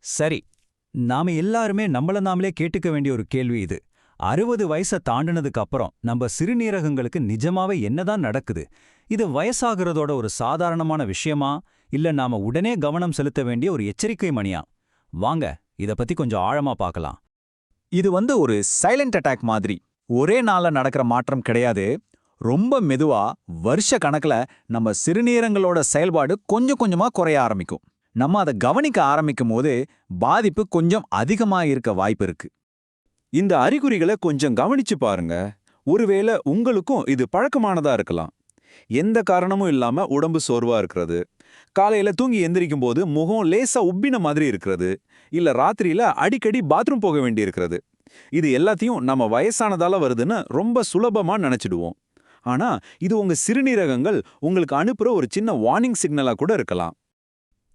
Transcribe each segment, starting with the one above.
சரி, நாம எல்லாருமே நம்மள நாமளே கேட்டுக்க வேண்டிய ஒரு கேள்வி இது. 60 வயச தாண்டுனதுக்கு அப்புறம் நம்ம சிறுநீரகங்களுக்கு நிஜமாவே என்னதான் நடக்குது? இது வயசாகிறதோட ஒரு சாதாரணமான விஷயமா, இல்ல நாம உடனே கவனம் செலுத்த வேண்டிய ஒரு எச்சரிக்கை மணியா? வாங்க, இத பத்தி கொஞ்சம் ஆழமா பார்க்கலாம். இது ஒரு சைலண்ட் அட்டாக் மாதிரி. ஒரே நாள்ல நடக்கிற மாற்றம் கிடையாது. ரொம்ப மெதுவா வருஷ கணக்குல நம்ம சிறுநீரங்களோட செயல்பாடு கொஞ்சம் கொஞ்சமா குறைய ஆரம்பிக்கும். நம்ம அதை கவனிக்க ஆரம்பிக்கும் போது பாதிப்பு கொஞ்சம் அதிகமா இருக்க வாய்ப்பு இருக்கு. இந்த அறிகுறிகளை கொஞ்சம் கவனிச்சு பாருங்க. ஒருவேளை உங்களுக்கும் இது பழக்கமானதா இருக்கலாம். எந்த காரணமும் இல்லாம உடம்பு சோர்வா இருக்கிறது, காலையில தூங்கி எந்திரிக்கும் போது முகம் லேசா உப்பின மாதிரி இருக்கிறது, இல்ல ராத்திரியில அடிக்கடி பாத்ரூம் போக வேண்டி இருக்கிறது. இது எல்லாத்தையும் நம்ம வயசானதால வருதுன்னு ரொம்ப சுலபமா நினைச்சிடுவோம். ஆனா இது உங்க சிறுநீரகங்கள் உங்களுக்கு அனுப்புற ஒரு சின்ன வார்னிங் சிக்னலா கூட இருக்கலாம்.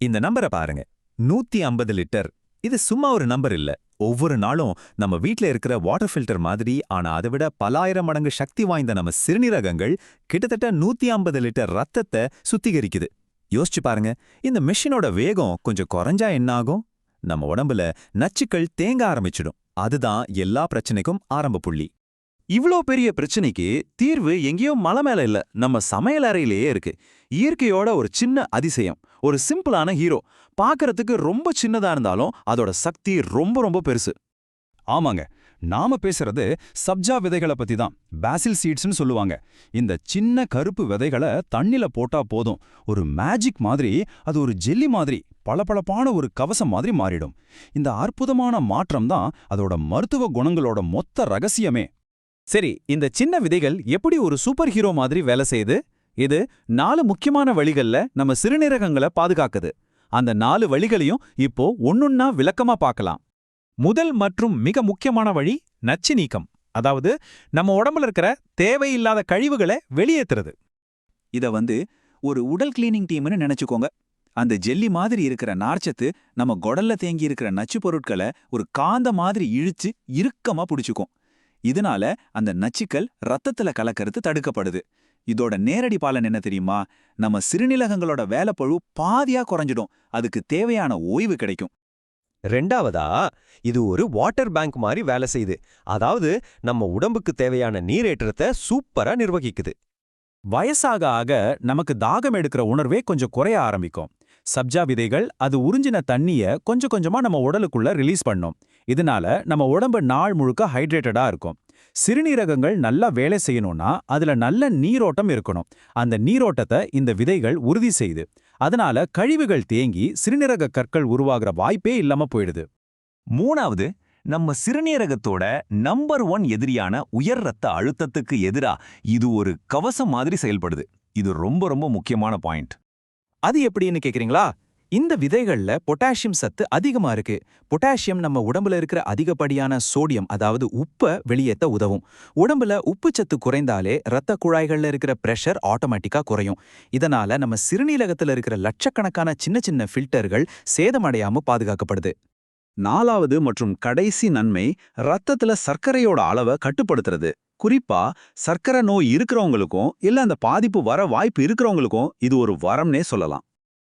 இந்த நம்பரை பாருங்க, 150 லிட்டர். இது சும்மா ஒரு நம்பர் இல்ல. ஒவ்வொரு நாளும் நம்ம வீட்ல இருக்கிற வாட்டர் ஃபில்டர் மாதிரி, ஆனா அதை விட பலாயிரம் மடங்கு சக்தி வாய்ந்த நம்ம சிறுநீரகங்கள் கிட்டத்தட்ட 150 லிட்டர் ரத்தத்தை சுத்திகரிக்குது. யோசிச்சு பாருங்க, இந்த மிஷினோட வேகம் கொஞ்சம் குறைஞ்சா என்ன ஆகும்? நம்ம உடம்புல நச்சுக்கள் தேங்க ஆரம்பிச்சிடும். அதுதான் எல்லா பிரச்சனைக்கும் ஆரம்ப புள்ளி. இவ்ளோ பெரிய பிரச்சனைக்கு தீர்வு எங்கேயோ மலை மேல இல்ல, நம்ம சமையல் அறையிலேயே இருக்கு. இயற்கையோட ஒரு சின்ன அதிசயம், ஒரு சிம்பிளான ஹீரோ. பார்க்கறதுக்கு ரொம்ப சின்னதா இருந்தாலும் அதோட சக்தி ரொம்ப ரொம்ப பெருசு. ஆமாங்க, நாம பேசுறது சப்ஜா விதைகளை பத்தி தான். பாசில் சீட்ஸ்னு சொல்லுவாங்க. இந்த சின்ன கருப்பு விதைகளை தண்ணில போட்டா போதும், ஒரு மேஜிக் மாதிரி அது ஒரு ஜெல்லி மாதிரி பளபளப்பான ஒரு கவசம் மாதிரி மாறிடும். இந்த அற்புதமான மாற்றம் தான் அதோட மருத்துவ குணங்களோட மொத்த ரகசியமே. சரி, இந்த சின்ன விதைகள் எப்படி ஒரு சூப்பர் ஹீரோ மாதிரி வேலை செய்யுது? இது 4 முக்கியமான வழிகள்ல நம்ம சிறுநீரகங்களை பாதுகாக்குது. அந்த 4 வழிகளையும் இப்போ ஒன்னொன்னா விளக்கமா பார்க்கலாம். முதல் மற்றும் மிக முக்கியமான வழி நச்சு நீக்கம். அதாவது நம்ம உடம்புல இருக்கிற தேவையில்லாத கழிவுகளை வெளியேற்றுறது. இத ஒரு உடல் கிளீனிங் டீம்னு நினைச்சுக்கோங்க. அந்த ஜெல்லி மாதிரி இருக்கிற நார்ச்சத்து நம்ம குடல்ல தேங்கி இருக்கிற நச்சு பொருட்களை ஒரு காந்த மாதிரி இழுச்சு இறுக்கமா பிடிச்சுக்கும். இதனால அந்த நச்சுக்கள் ரத்தத்துல கலக்கிறது தடுக்கப்படுது. இதோட நேரடி பலன் என்ன தெரியுமா? நம்ம சிறுநீரகங்களோட வேலைப்பழு பாதியா குறைஞ்சிடும். அதுக்கு தேவையான ஓய்வு கிடைக்கும். ரெண்டாவதா, இது ஒரு வாட்டர் பேங்க் மாதிரி வேலை செய்யுது. அதாவது நம்ம உடம்புக்கு தேவையான நீரேற்றத்தை சூப்பரா நிர்வகிக்குது. வயசாக ஆக நமக்கு தாகம் எடுக்கிற உணர்வே கொஞ்சம் குறைய ஆரம்பிக்கும். சப்ஜா விதைகள் அது உறிஞ்சின தண்ணிய கொஞ்சம் கொஞ்சமா நம்ம உடலுக்குள்ள ரிலீஸ் பண்ணும். இதனால நம்ம உடம்பு நாள் முழுக்க ஹைட்ரேட்டடா இருக்கும். சிறுநீரகங்கள் நல்லா வேலை செய்யணும்னா அதுல நல்ல நீரோட்டம் இருக்கணும். அந்த நீரோட்டத்தை இந்த விதைகள் உறுதி செய்யுது. அதனால கழிவுகள் தேங்கி சிறுநீரக கற்கள் உருவாகிற வாய்ப்பே இல்லாம போயிடுது. மூணாவது, நம்ம சிறுநீரகத்தோட நம்பர் 1 எதிரியான உயர் ரத்த அழுத்தத்துக்கு எதிரா இது ஒரு கவசம் மாதிரி செயல்படுது. இது ரொம்ப ரொம்ப முக்கியமான பாயிண்ட். அது எப்படின்னு கேக்குறீங்களா? இந்த விதைகள்ல பொட்டாசியம் சத்து அதிகமா இருக்கு. பொட்டாசியம் நம்ம உடம்புல இருக்கிற அதிகப்படியான சோடியம், அதாவது உப்பை வெளியேற்ற உதவும். உடம்புல உப்பு சத்து குறைந்தாலே ரத்த குழாய்கள்ல இருக்கிற பிரஷர் ஆட்டோமேட்டிக்கா குறையும். இதனால நம்ம சிறுநீரகத்துல இருக்கிற லட்சக்கணக்கான சின்ன சின்ன ஃபில்டர்கள் சேதமடையாம பாதுகாக்கப்படுது. 4வது மற்றும் கடைசி நன்மை ரத்தத்துல சர்க்கரையோட அளவை கட்டுப்படுத்துறது. குறிப்பா சர்க்கரை நோய் இருக்கிறவங்களுக்கும் இல்ல அந்த பாதிப்பு வர வாய்ப்பு இருக்கிறவங்களுக்கும் இது ஒரு வரம்னே சொல்லலாம்.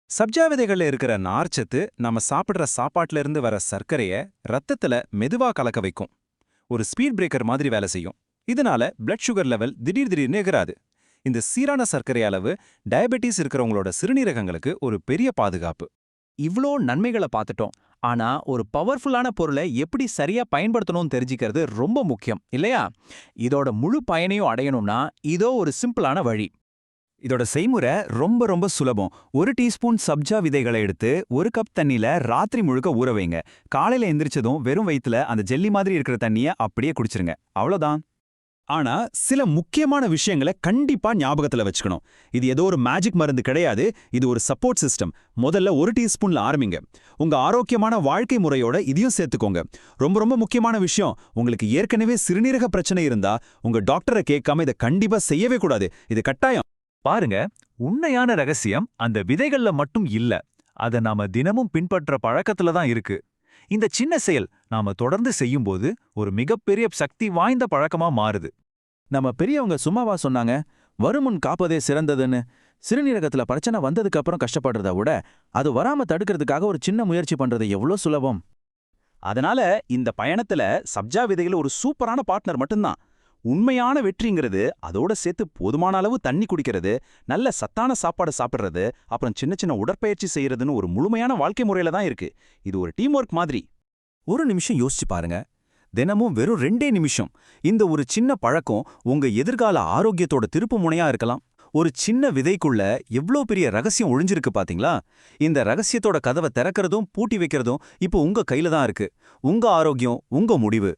சப்ஜா விதைகள்ல இருக்கிற நார்ச்சத்து நம்ம சாப்பிடுற சாப்பாட்டுல இருந்து வர சர்க்கரைய ரத்தத்துல மெதுவா கலக்க வைக்கும். ஒரு ஸ்பீட் பிரேக்கர் மாதிரி வேலை செய்யும். இதனால பிளட் சுகர் லெவல் திடீர்னு எகிராது. இந்த சீரான சர்க்கரை அளவு டயபெட்டிஸ் இருக்கிறவங்களோட சிறுநீரகங்களுக்கு ஒரு பெரிய பாதுகாப்பு. இவ்ளோ நன்மைகளை பார்த்துட்டோம். ஆனா ஒரு பவர்ஃபுல்லான பொருளை எப்படி சரியா பயன்படுத்தணும்னு தெரிஞ்சுக்கிறது ரொம்ப முக்கியம் இல்லையா? இதோட முழு பயனையும் அடையணும்னா இதோ ஒரு சிம்பிளான வழி. இதோட செய்முறை ரொம்ப ரொம்ப சுலபம். 1 டீஸ்பூன் சப்ஜா விதைகளை எடுத்து 1 கப் தண்ணியில ராத்திரி முழுக்க ஊற வைங்க. காலையில எந்திரிச்சதும் வெறும் வயித்துல அந்த ஜெல்லி மாதிரி இருக்கிற தண்ணிய அப்படியே குடிச்சிருங்க. அவ்வளோதான். ஆனா சில முக்கியமான விஷயங்களை கண்டிப்பா ஞாபகத்துல வச்சுக்கணும். இது ஏதோ ஒரு மேஜிக் மருந்து கிடையாது. இது ஒரு சப்போர்ட் சிஸ்டம். முதல்ல 1 டீஸ்பூன்ல ஆரம்பிங்க. உங்க ஆரோக்கியமான வாழ்க்கை முறையோட இதையும் சேர்த்துக்கோங்க. ரொம்ப ரொம்ப முக்கியமான விஷயம், உங்களுக்கு ஏற்கனவே சிறுநீரக பிரச்சனை இருந்தா உங்க டாக்டரை கேட்காம இதை கண்டிப்பா செய்யவே கூடாது. இது கட்டாயம். பாருங்க, உண்மையான ரகசியம் அந்த விதைகள்ல மட்டும் இல்ல, அத நாம தினமும் பின்பற்ற பழக்கத்துல தான் இருக்கு. இந்த சின்ன செயல் நாம தொடர்ந்து செய்யும்போது ஒரு மிகப்பெரிய சக்தி வாய்ந்த பழக்கமா மாறுது. நம்ம பெரியவங்க சும்மாவா சொன்னாங்க, வருமுன் காப்பதே சிறந்ததுன்னு? சிறுநீரகத்துல பிரச்சனை வந்ததுக்கு அப்புறம் கஷ்டப்படுறத விட அது வராம தடுக்கிறதுக்காக ஒரு சின்ன முயற்சி பண்றது எவ்வளோ சுலபம். அதனால இந்த பயணத்துல சப்ஜா விதைகள் ஒரு சூப்பரான பார்ட்னர் மட்டும்தான். உண்மையான வெற்றிங்கிறது அதோட சேர்த்து போதுமான அளவு தண்ணி குடிக்கிறது, நல்ல சத்தான சாப்பாடு சாப்பிடுறது, அப்புறம் சின்ன சின்ன உடற்பயிற்சி செய்யறதுன்னு ஒரு முழுமையான வாழ்க்கை முறையில தான் இருக்கு. இது ஒரு டீம் ஒர்க் மாதிரி. ஒரு நிமிஷம் யோசிச்சு பாருங்க. தினமும் வெறும் 2 நிமிஷம் இந்த ஒரு சின்ன பழக்கம் உங்க எதிர்கால ஆரோக்கியத்தோட திருப்பு முனையா இருக்கலாம். ஒரு சின்ன விதைக்குள்ள எவ்ளோ பெரிய ரகசியம் ஒளிஞ்சிருக்கு பாத்தீங்களா? இந்த ரகசியத்தோட கதவை திறக்கிறதும் பூட்டி வைக்கிறதும் இப்போ உங்க கையில தான் இருக்கு. உங்க ஆரோக்கியம், உங்க முடிவு.